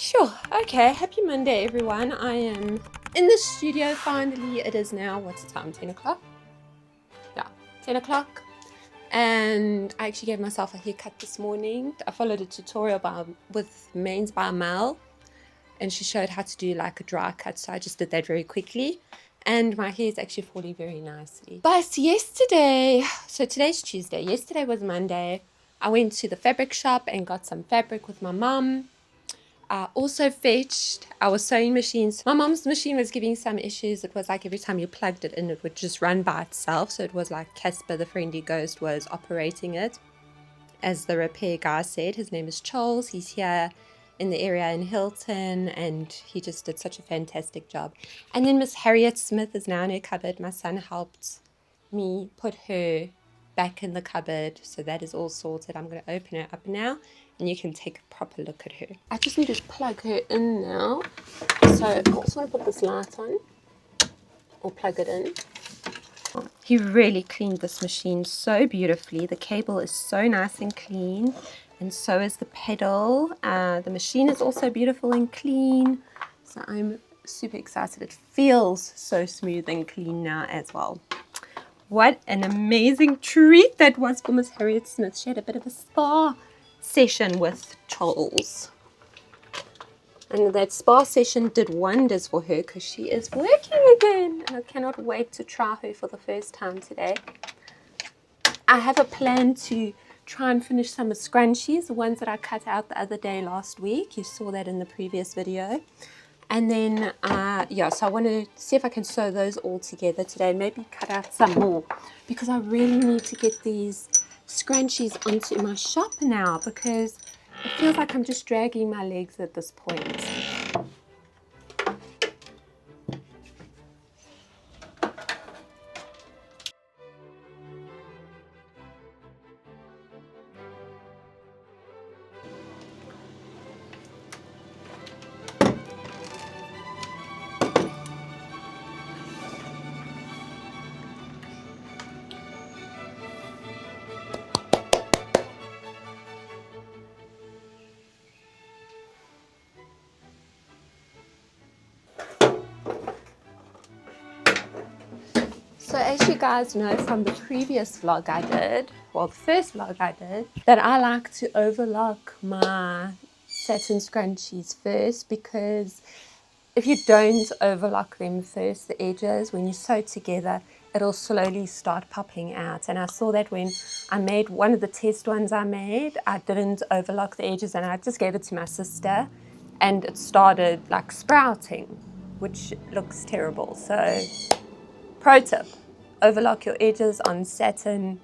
Sure. Okay. Happy Monday, everyone. I am in the studio finally. It is now, what's the time? 10 o'clock? Yeah, 10 o'clock. And I actually gave myself a haircut this morning. I followed a tutorial with Mains by Mel, and she showed how to do like a dry cut. So I just did that very quickly. And my hair is actually falling very nicely. But yesterday, so today's Tuesday. Yesterday was Monday. I went to the fabric shop and got some fabric with my mum. Also fetched our sewing machines. My mom's machine was giving some issues. It was like every time you plugged it in, it would just run by itself. So it was like Casper, the friendly ghost, was operating it. As the repair guy said, his name is Charles. He's here in the area in Hilton, and he just did such a fantastic job. And then Miss Harriet Smith is now in her cupboard. My son helped me put her back in the cupboard, so that is all sorted. I'm going to open her up now, and you can take a proper look at her. I just need to plug her in now. So I also want to put this light on, or plug it in. He really cleaned this machine so beautifully. The cable is so nice and clean, and so is the pedal. The machine is also beautiful and clean, so I'm super excited. It feels so smooth and clean now as well. What an amazing treat that was for Miss Harriet Smith. She had a bit of a spa session with Charles. And that spa session did wonders for her because she is working again. And I cannot wait to try her for the first time today. I have a plan to try and finish some of scrunchies, the ones that I cut out the other day last week. You saw that in the previous video. And then, so I want to see if I can sew those all together today. Maybe cut out some more because I really need to get these scrunchies onto my shop now because it feels like I'm just dragging my legs at this point. So as you guys know from the previous vlog I did, well the first vlog I did, that I like to overlock my satin scrunchies first, because if you don't overlock them first, the edges, when you sew together, it'll slowly start popping out. And I saw that when I made one of the test ones I made, I didn't overlock the edges and I just gave it to my sister and it started like sprouting, which looks terrible. So pro tip, overlock your edges on satin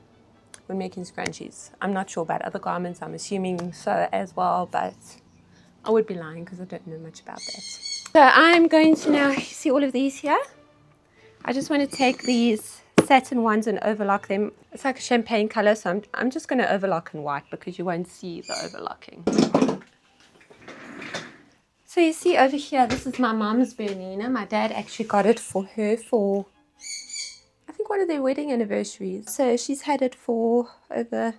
when making scrunchies. I'm not sure about other garments, I'm assuming so as well, but I would be lying because I don't know much about that. So I'm going to now see all of these here. I just want to take these satin ones and overlock them. It's like a champagne color, so I'm just going to overlock in white because you won't see the overlocking. So you see over here, this is my mom's Bernina. My dad actually got it for her for, I think, one of their wedding anniversaries. So she's had it for over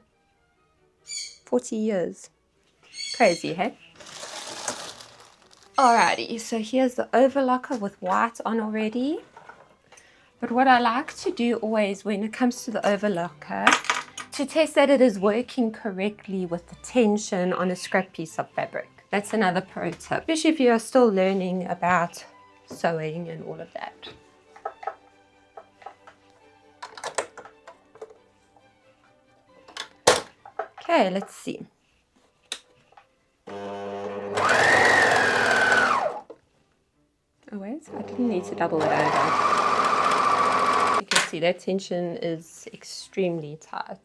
40 years. Crazy, hey? Alrighty, so here's the overlocker with white on already. But what I like to do always when it comes to the overlocker, to test that it is working correctly with the tension on a scrap piece of fabric. That's another pro tip, especially if you are still learning about sewing and all of that. Okay, let's see. Oh wait, I didn't need to double it over. You can see that tension is extremely tight.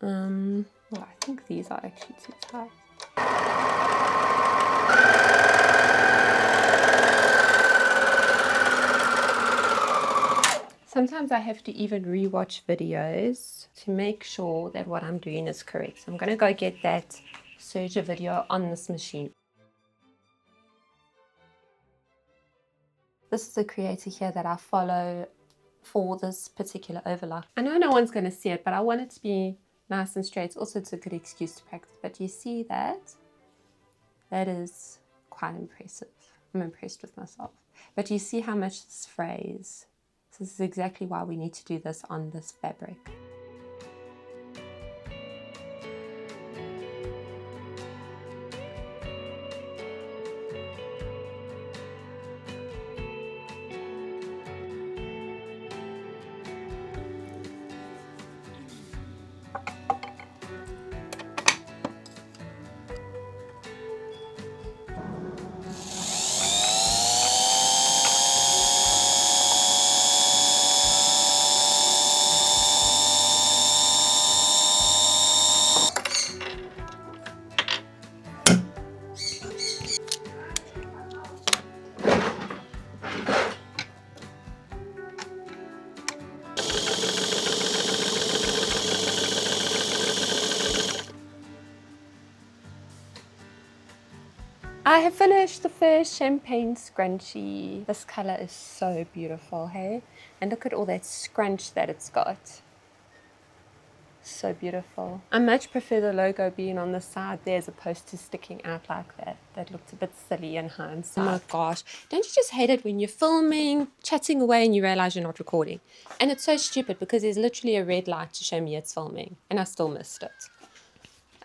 Well, I think these are actually too tight. Sometimes I have to even rewatch videos to make sure that what I'm doing is correct. So I'm going to go get that serger video on this machine. This is a creator here that I follow for this particular overlock. I know no one's going to see it, but I want it to be nice and straight. Also, it's a good excuse to practice. But you see that? That is quite impressive. I'm impressed with myself. But you see how much this frays. So this is exactly why we need to do this on this fabric. I have finished the first champagne scrunchie. This color is so beautiful, hey? And look at all that scrunch that it's got. So beautiful. I much prefer the logo being on the side there as opposed to sticking out like that. That looked a bit silly in hindsight. Oh my gosh. Don't you just hate it when you're filming, chatting away, and you realize you're not recording? And it's so stupid because there's literally a red light to show me it's filming. And I still missed it.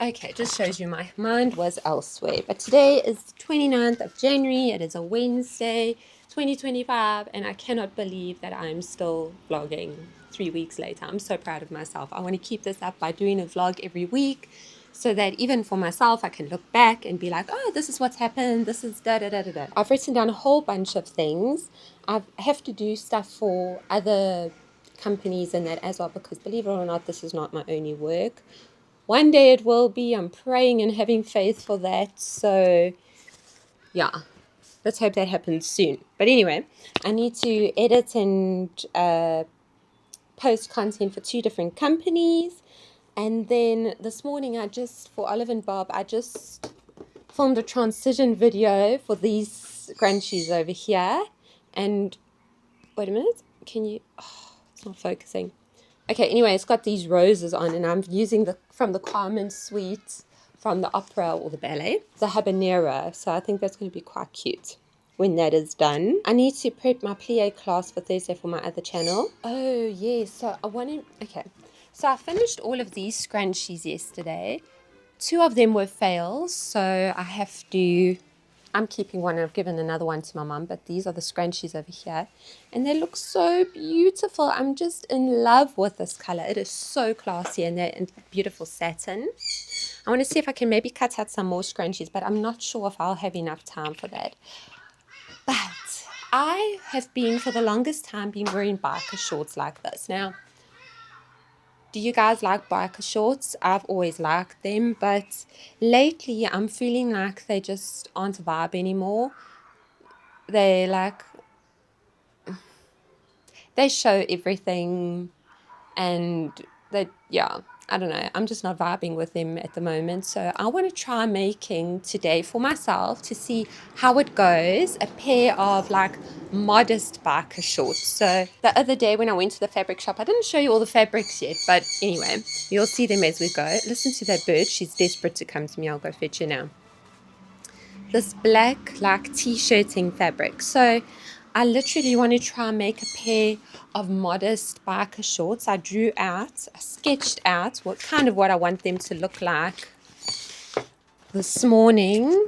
Okay, just shows you my mind was elsewhere. But today is the 29th of January. It is a Wednesday, 2025. And I cannot believe that I'm still vlogging 3 weeks later. I'm so proud of myself. I want to keep this up by doing a vlog every week so that even for myself, I can look back and be like, oh, this is what's happened. This is da-da-da-da-da. I've written down a whole bunch of things. I have to do stuff for other companies and that as well because believe it or not, this is not my only work. One day it will be. I'm praying and having faith for that. So, yeah, let's hope that happens soon. But anyway, I need to edit and post content for 2 different companies. And then this morning, for Olive and Bob, I just filmed a transition video for these scrunchies over here. And, wait a minute. It's not focusing. Okay, anyway, it's got these roses on, and I'm using from the Carmen Suite from the opera or the ballet, the habanero. So I think that's going to be quite cute when that is done. I need to prep my plie class for Thursday for my other channel. Oh, yes. So So I finished all of these scrunchies yesterday. 2 of them were fails, so I'm keeping one and I've given another one to my mum, but these are the scrunchies over here. And they look so beautiful. I'm just in love with this color. It is so classy and they're in beautiful satin. I want to see if I can maybe cut out some more scrunchies, but I'm not sure if I'll have enough time for that. But I have for the longest time, wearing biker shorts like this. Now, do you guys like biker shorts? I've always liked them, but lately I'm feeling like they just aren't a vibe anymore. They show everything and I don't know. I'm just not vibing with them at the moment. So I want to try making today for myself to see how it goes, a pair of like modest biker shorts. So the other day when I went to the fabric shop, I didn't show you all the fabrics yet, but anyway, you'll see them as we go. Listen to that bird. She's desperate to come to me. I'll go fetch her now. This black like t-shirting fabric. So I literally want to try and make a pair of modest biker shorts. I sketched out what I want them to look like this morning.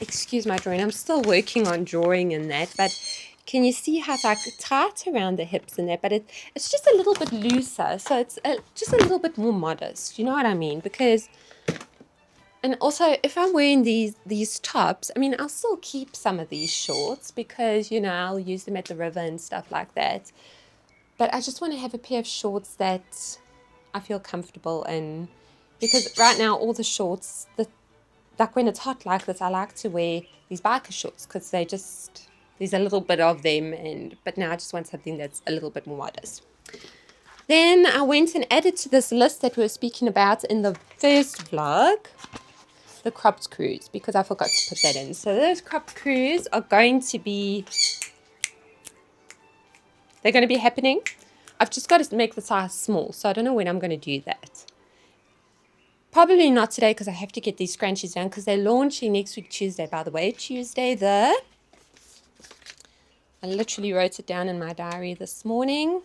Excuse my drawing. I'm still working on drawing in that, but can you see how it's like tight around the hips and that? But it's just a little bit looser, so it's just a little bit more modest. You know what I mean? And also, if I'm wearing these tops, I mean, I'll still keep some of these shorts because, I'll use them at the river and stuff like that. But I just want to have a pair of shorts that I feel comfortable in. Because right now, all the shorts, like when it's hot like this, I like to wear these biker shorts because there's a little bit of them. But now I just want something that's a little bit more modest. Then I went and added to this list that we were speaking about in the first vlog, the cropped crews, because I forgot to put that in. So those cropped crews are going to be happening. I've just got to make the size small, so I don't know when I'm going to do that. Probably not today because I have to get these scrunchies done because they're launching next week Tuesday, by the way. I literally wrote it down in my diary this morning.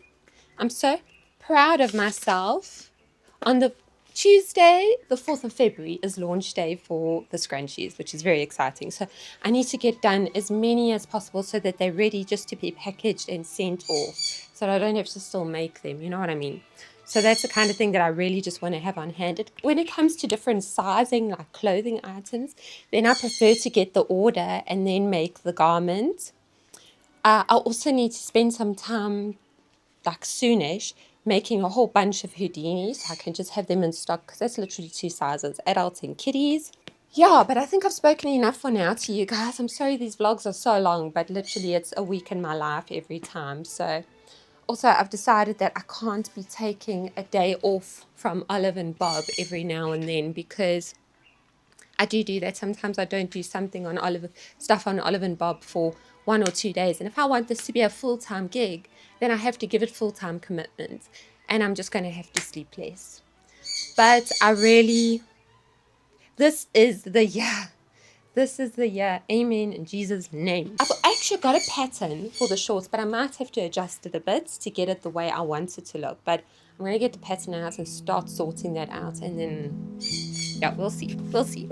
I'm so proud of myself. On the Tuesday, the 4th of February, is launch day for the scrunchies, which is very exciting. So I need to get done as many as possible so that they're ready just to be packaged and sent off, so that I don't have to still make them, you know what I mean? So that's the kind of thing that I really just want to have on hand. When it comes to different sizing, like clothing items, then I prefer to get the order and then make the garment. I also need to spend some time, like soonish, making a whole bunch of Houdinis so I can just have them in stock because that's literally 2 sizes, adults and kiddies. Yeah, but I think I've spoken enough for now to you guys. I'm sorry these vlogs are so long, but literally it's a week in my life every time. So also I've decided that I can't be taking a day off from Olive and Bob every now and then because I do that. Sometimes I don't do something on stuff on Olive and Bob for 1 or 2 days. And if I want this to be a full-time gig, then I have to give it full-time commitment. And I'm just going to have to sleep less. But this is the year. This is the year. Amen in Jesus' name. I've actually got a pattern for the shorts, but I might have to adjust it a bit to get it the way I want it to look. But I'm going to get the pattern out and start sorting that out. And then, yeah, we'll see. We'll see.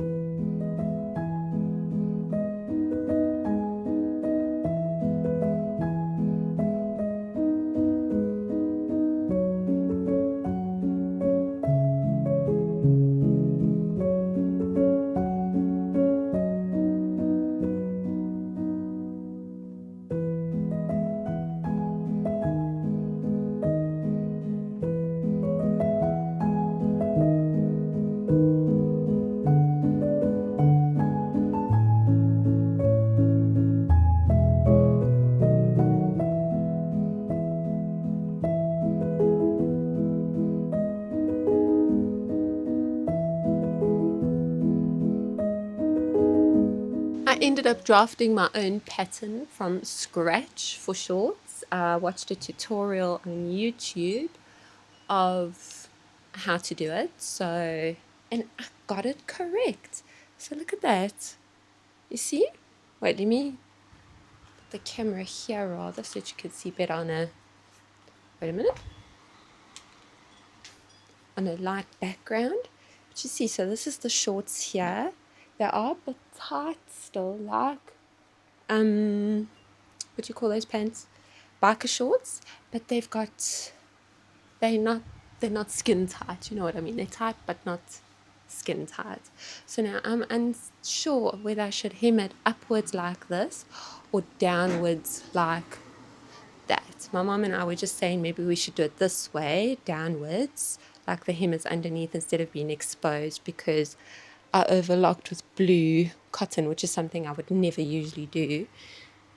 I ended up drafting my own pattern from scratch for shorts. I watched a tutorial on YouTube of how to do it. And I got it correct. So look at that. You see? Wait, let me put the camera here rather so that you can see better wait a minute. On a light background. But you see, so this is the shorts here. They are a bit tight still, like what do you call those pants? Biker shorts, but they're not skin tight, you know what I mean? They're tight but not skin tight. So now I'm unsure whether I should hem it upwards like this or downwards like that. My mom and I were just saying maybe we should do it this way, downwards, like the hem is underneath instead of being exposed, because I overlocked with blue cotton, which is something I would never usually do.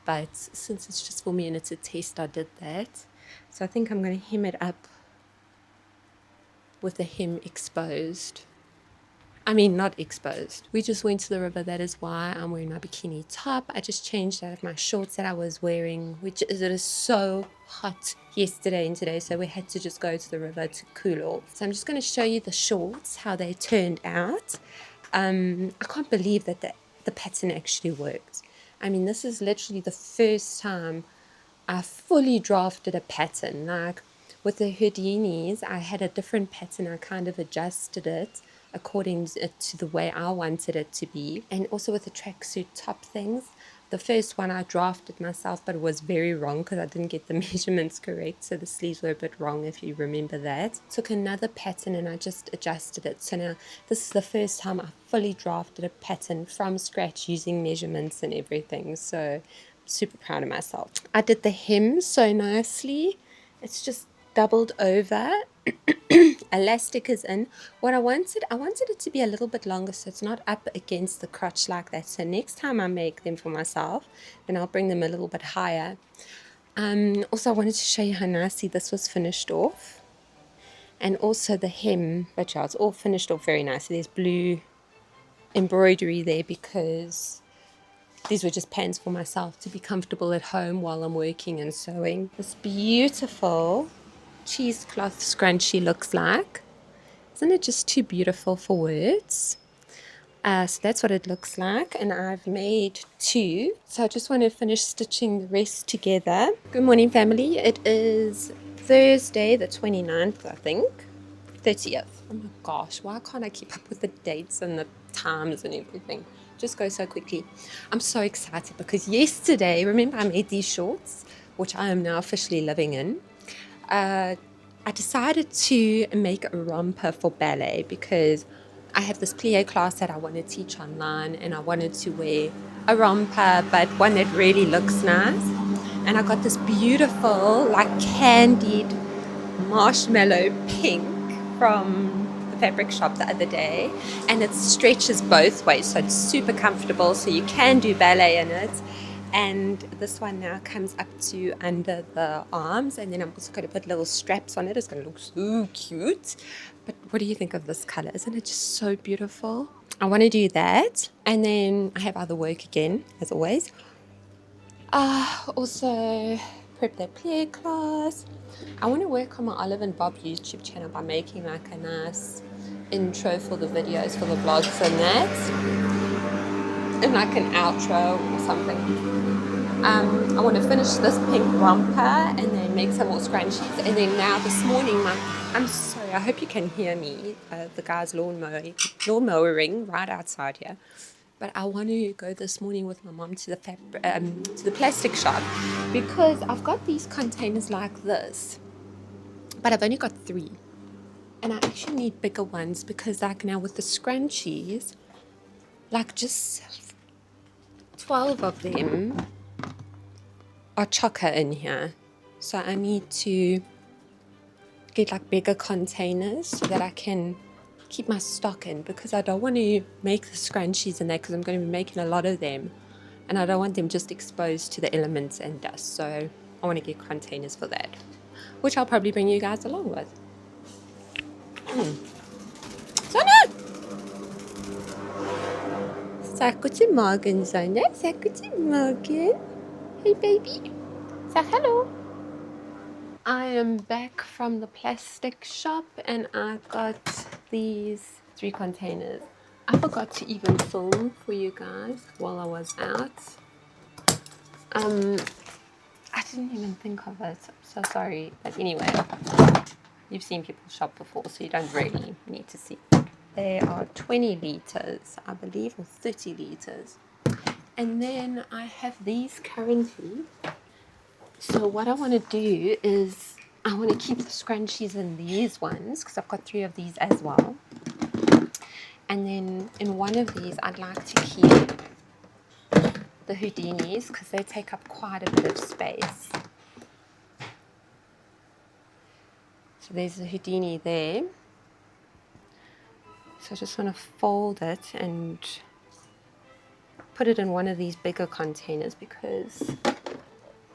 But since it's just for me and it's a test, I did that. So I think I'm going to hem it up with the hem exposed. I mean, not exposed. We just went to the river. That is why I'm wearing my bikini top. I just changed out of my shorts that I was wearing, which is, it is so hot yesterday and today. So we had to just go to the river to cool off. So I'm just going to show you the shorts, how they turned out. I can't believe that the pattern actually worked. I mean, this is literally the first time I fully drafted a pattern. Like with the Houdinis, I had a different pattern. I kind of adjusted it according to the way I wanted it to be. And also with the tracksuit top things, the first one I drafted myself, but it was very wrong because I didn't get the measurements correct. So the sleeves were a bit wrong, if you remember that. Took another pattern and I just adjusted it. So now this is the first time I fully drafted a pattern from scratch using measurements and everything. So I'm super proud of myself. I did the hem so nicely. It's just doubled over. Elastic is in. What I wanted it to be a little bit longer so it's not up against the crotch like that. So next time I make them for myself, then I'll bring them a little bit higher. Also I wanted to show you how nicely this was finished off. And also the hem, but yeah, it's all finished off very nicely. There's blue embroidery there because these were just pants for myself to be comfortable at home while I'm working and sewing. This beautiful cheesecloth scrunchie looks like. Isn't it just too beautiful for words? So that's what it looks like, and I've made 2. So I just want to finish stitching the rest together. Good morning, family. It is Thursday the 29th, I think. 30th. Oh my gosh, why can't I keep up with the dates and the times and everything? Just go so quickly. I'm so excited because yesterday, remember I made these shorts, which I am now officially living in. I decided to make a romper for ballet because I have this plie class that I want to teach online, and I wanted to wear a romper, but one that really looks nice. And I got this beautiful, like candied marshmallow pink from the fabric shop the other day, and it stretches both ways, so it's super comfortable, so you can do ballet in it. And this one now comes up to under the arms, and then I'm also going to put little straps on it. It's going to look so cute. But what do you think of this color? Isn't it just so beautiful? I want to do that, and then I have other work again, as always. Also prep that plie class. I want to work on my Olive and Bob YouTube channel by making like a nice intro for the videos, for the vlogs and that, and like an outro or something. I want to finish this pink romper and then make some more scrunchies. And then now this morning, I'm sorry, I hope you can hear me. The guy's lawn mowing right outside here. But I want to go this morning with my mom to the plastic shop because I've got these containers like this, but I've only got 3, and I actually need bigger ones because like now with the scrunchies, like just 12 of them are chocker in here, so I need to get like bigger containers so that I can keep my stock in, because I don't want to make the scrunchies in there because I'm going to be making a lot of them, and I don't want them just exposed to the elements and dust, so I want to get containers for that, which I'll probably bring you guys along with. Sonne! Sag guten Morgen, Sonne. Sag guten Morgen. Hey, baby. Sag hello. I am back from the plastic shop, and I got these 3 containers. I forgot to even film for you guys while I was out. I didn't even think of it. I'm so sorry. But anyway, you've seen people shop before, so you don't really need to see. They are 20 liters, I believe, or 30 liters. And then I have these currently. So what I want to do is I want to keep the scrunchies in these ones because I've got 3 of these as well. And then in one of these, I'd like to keep the Houdinis because they take up quite a bit of space. So there's a Houdini there. So I just want to fold it and put it in one of these bigger containers because,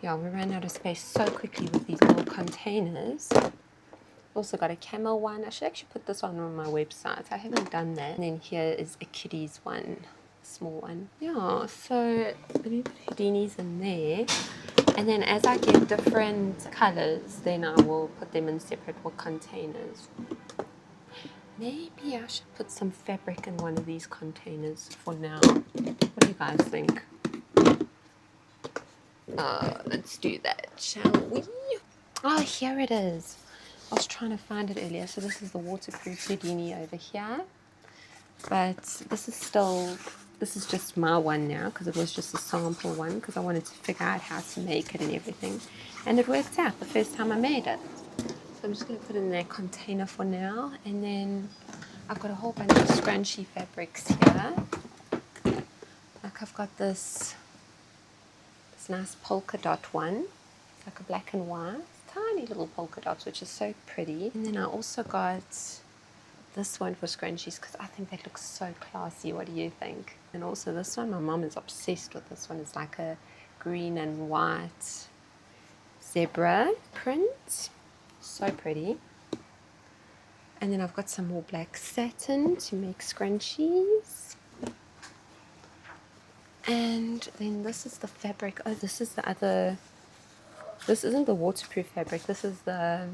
yeah, we ran out of space so quickly with these little containers. Also got a camel one. I should actually put this on my website. I haven't done that. And then here is a kiddie's one, a small one. Yeah, so let me put Houdinis in there. And then as I get different colors, then I will put them in separate containers. Maybe I should put some fabric in one of these containers for now. What do you guys think? Let's do that, shall we? Oh, here it is. I was trying to find it earlier. So this is the waterproof Houdini over here. But this is just my one now because it was just a sample one because I wanted to figure out how to make it and everything. And it worked out the first time I made it. So I'm just going to put it in that container for now. And then I've got a whole bunch of scrunchy fabrics here. Like I've got this nice polka dot one. It's like a black and white. Tiny little polka dots, which is so pretty. And then I also got this one for scrunchies because I think that looks so classy. What do you think? And also this one, my mom is obsessed with this one. It's like a green and white zebra print. So pretty. And then I've got some more black satin to make scrunchies. And then this is the fabric. Oh, this is the other. This isn't the waterproof fabric. This is the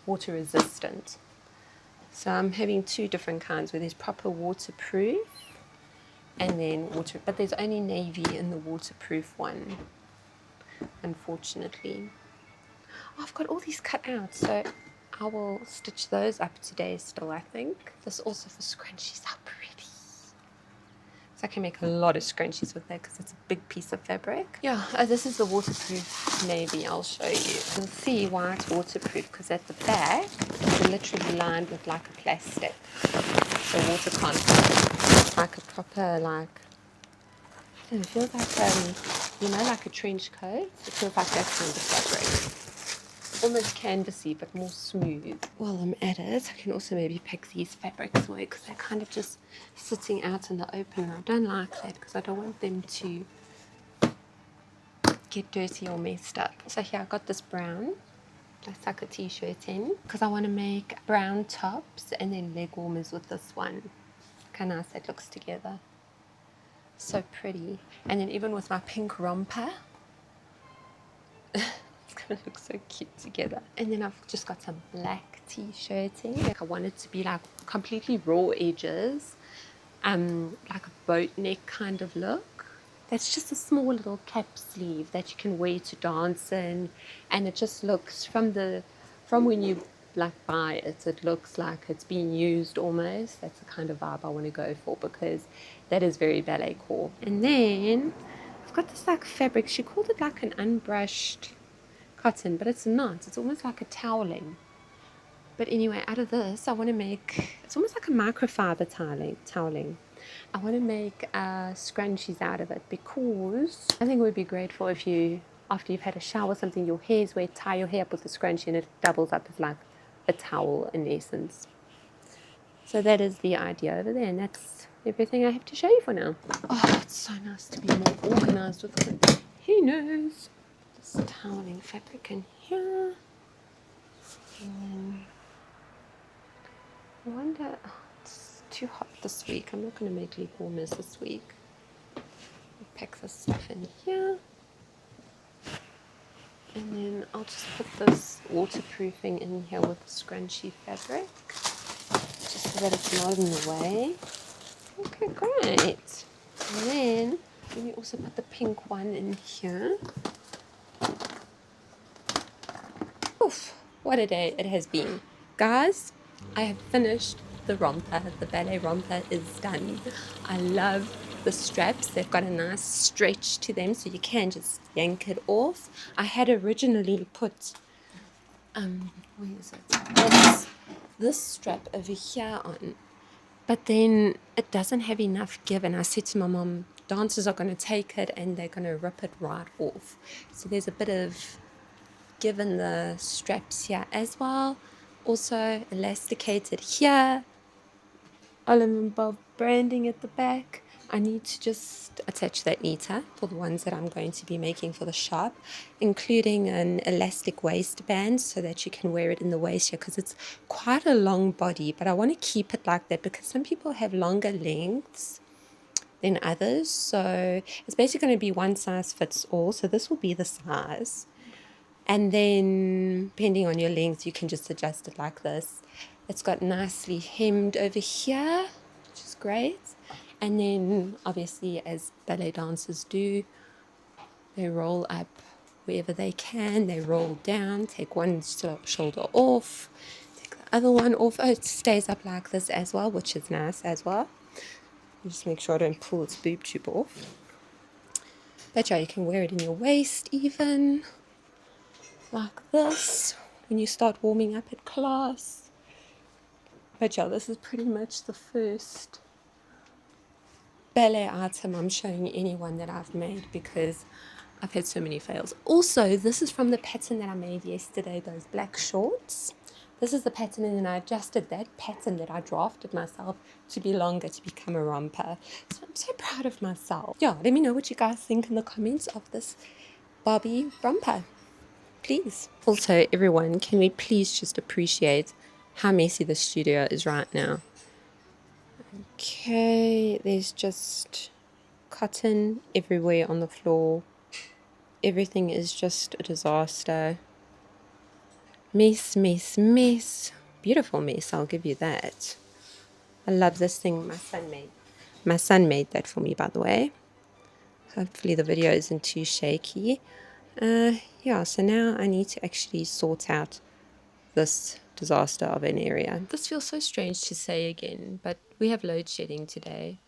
water resistant. So I'm having two different kinds where there's proper waterproof and then water, but there's only navy in the waterproof one, unfortunately. Oh, I've got all these cut out, so I will stitch those up today still, I think. This also for scrunchies, how pretty. So I can make a lot of scrunchies with that because it's a big piece of fabric. Yeah, this is the waterproof navy. I'll show you. You'll see why it's waterproof because at the back, it's literally lined with like a plastic. So water can't come. It's like a proper, like, I don't know, it feels like, you know, like a trench coat. It feels like that kind of fabric. Almost canvasy, but more smooth. While I'm at it, I can also maybe pick these fabrics away because they're kind of just sitting out in the open. I don't like that because I don't want them to get dirty or messed up. So here I got this brown. I stuck a t-shirt in because I want to make brown tops and then leg warmers with this one. Look how nice that looks together. So pretty. And then even with my pink romper, it's going to look so cute together. And then I've just got some black t-shirting. Like I want it to be like completely raw edges, like a boat neck kind of look. That's just a small little cap sleeve that you can wear to dance in, and it just looks from when you like buy it, it looks like it's being used almost. That's the kind of vibe I want to go for because that is very ballet core. And then I've got this like fabric. She called it like an unbrushed cotton, but it's not. It's almost like a toweling. But anyway, out of this, I want to make, it's almost like a microfiber toweling. I want to make scrunchies out of it because I think it would be great for if you, after you've had a shower or something, your hair's wet, tie your hair up with a scrunchie and it doubles up as like a towel in essence. So that is the idea over there, and that's everything I have to show you for now. Oh, it's so nice to be more organized with it. Who knows? This toweling fabric in here. And I wonder, oh, it's too hot this week. I'm not going to make leg warmers this week. I'll pack this stuff in here. And then I'll just put this waterproofing in here with the scrunchie fabric. Just so that it's not in the way. Okay, great. And then let me also put the pink one in here. Oof, what a day it has been. Guys, I have finished the romper. The ballet romper is done. I love the straps. They've got a nice stretch to them so you can just yank it off. I had originally put, where is it? This strap over here on, but then it doesn't have enough give, and I said to my mom, dancers are going to take it and they're going to rip it right off. So there's a bit of give in the straps here as well. Also elasticated here. Olive & Bob branding at the back. I need to just attach that neater for the ones that I'm going to be making for the shop, including an elastic waistband so that you can wear it in the waist here because it's quite a long body, but I want to keep it like that because some people have longer lengths than others. So it's basically going to be one size fits all. So this will be the size. And then depending on your length, you can just adjust it like this. It's got nicely hemmed over here, which is great. And then obviously as ballet dancers do, they roll up wherever they can. They roll down, take one shoulder off, take the other one off. Oh, it stays up like this as well, which is nice as well. Just make sure I don't pull its boob tube off. But yeah, you can wear it in your waist even. Like this when you start warming up at class. But yeah, this is pretty much the first ballet item I'm showing anyone that I've made because I've had so many fails. Also, this is from the pattern that I made yesterday, those black shorts. This is the pattern, and then I adjusted that pattern that I drafted myself to be longer to become a romper. So I'm so proud of myself. Yeah, let me know what you guys think in the comments of this Barbie romper. Please. Also, everyone, can we please just appreciate how messy the studio is right now? Okay, there's just cotton everywhere on the floor. Everything is just a disaster. Mess, mess, mess. beautiful mess, I'll give you that. I love this thing my son made. My son made that for me, by the way. Hopefully the video isn't too shaky. Yeah, so now I need to actually sort out this disaster of an area. This feels so strange to say again, but we have load shedding today.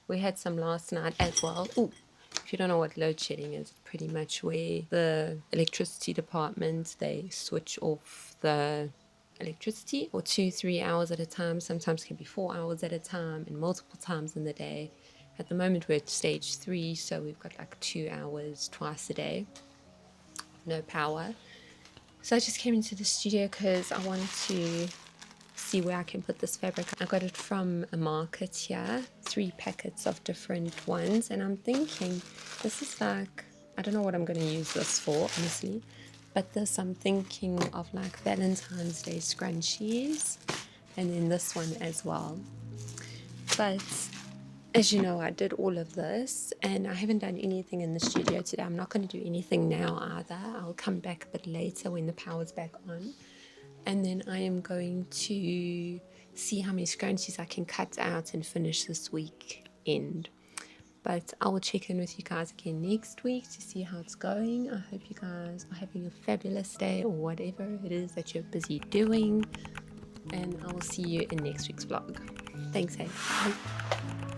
We had some last night as well. Ooh, if you don't know what load shedding is, it's pretty much where the electricity department, they switch off the electricity for 2-3 hours at a time. Sometimes it can be 4 hours at a time and multiple times in the day. At the moment we're at stage 3, so we've got like 2 hours twice a day, no power. So I just came into the studio because I wanted to see where I can put this fabric. I got it from a market here, 3 packets of different ones, and I'm thinking this is like, I don't know what I'm going to use this for, honestly, but this I'm thinking of like Valentine's Day scrunchies, and then this one as well. But as you know, I did all of this and I haven't done anything in the studio today. I'm not going to do anything now either. I'll come back a bit later when the power's back on. And then I am going to see how many scrunchies I can cut out and finish this weekend. But I will check in with you guys again next week to see how it's going. I hope you guys are having a fabulous day or whatever it is that you're busy doing. And I will see you in next week's vlog. Thanks, hey. Bye.